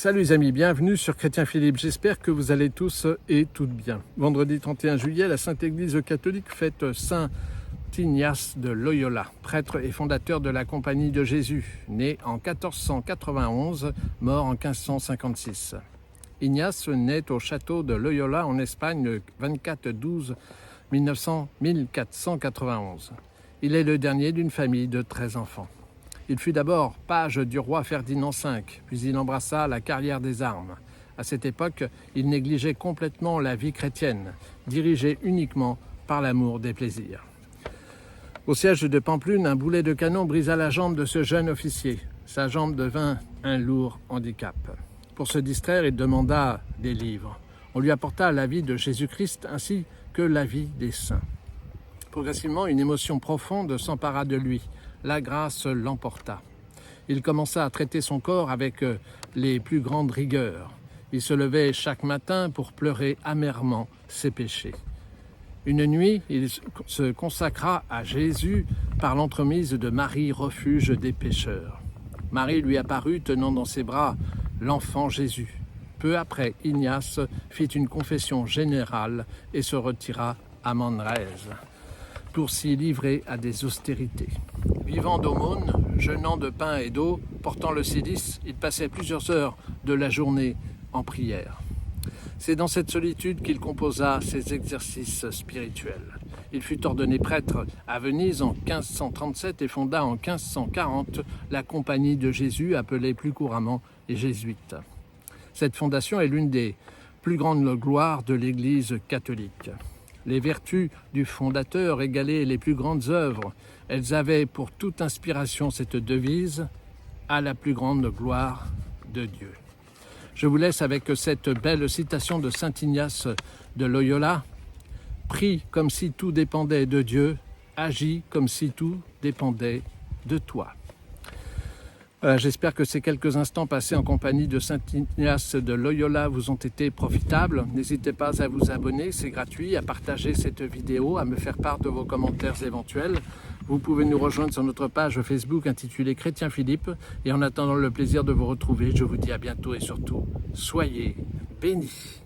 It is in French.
Salut les amis, bienvenue sur Chrétien Philippe, j'espère que vous allez tous et toutes bien. Vendredi 31 juillet, la Sainte Église catholique fête Saint Ignace de Loyola, prêtre et fondateur de la Compagnie de Jésus, né en 1491, mort en 1556. Ignace naît au château de Loyola en Espagne le 24-12-1491. Il est le dernier d'une famille de 13 enfants. Il fut d'abord page du roi Ferdinand V, puis il embrassa la carrière des armes. À cette époque, il négligeait complètement la vie chrétienne, dirigée uniquement par l'amour des plaisirs. Au siège de Pampelune, un boulet de canon brisa la jambe de ce jeune officier. Sa jambe devint un lourd handicap. Pour se distraire, il demanda des livres. On lui apporta la vie de Jésus-Christ ainsi que la vie des saints. Progressivement, une émotion profonde s'empara de lui. La grâce l'emporta. Il commença à traiter son corps avec les plus grandes rigueurs. Il se levait chaque matin pour pleurer amèrement ses péchés. Une nuit, il se consacra à Jésus par l'entremise de Marie, refuge des pécheurs. Marie lui apparut tenant dans ses bras l'enfant Jésus. Peu après, Ignace fit une confession générale et se retira à Manresa pour s'y livrer à des austérités. Vivant d'aumônes, jeûnant de pain et d'eau, portant le cilice, il passait plusieurs heures de la journée en prière. C'est dans cette solitude qu'il composa ses exercices spirituels. Il fut ordonné prêtre à Venise en 1537 et fonda en 1540 la Compagnie de Jésus, appelée plus couramment les Jésuites. Cette fondation est l'une des plus grandes gloires de l'Église catholique. Les vertus du fondateur égalaient les plus grandes œuvres. Elles avaient pour toute inspiration cette devise « à la plus grande gloire de Dieu ». Je vous laisse avec cette belle citation de Saint Ignace de Loyola. « Prie comme si tout dépendait de Dieu, agis comme si tout dépendait de toi ». J'espère que ces quelques instants passés en compagnie de Saint Ignace de Loyola vous ont été profitables. N'hésitez pas à vous abonner, c'est gratuit, à partager cette vidéo, à me faire part de vos commentaires éventuels. Vous pouvez nous rejoindre sur notre page Facebook intitulée Chrétien Philippe. Et en attendant le plaisir de vous retrouver, je vous dis à bientôt et surtout, soyez bénis.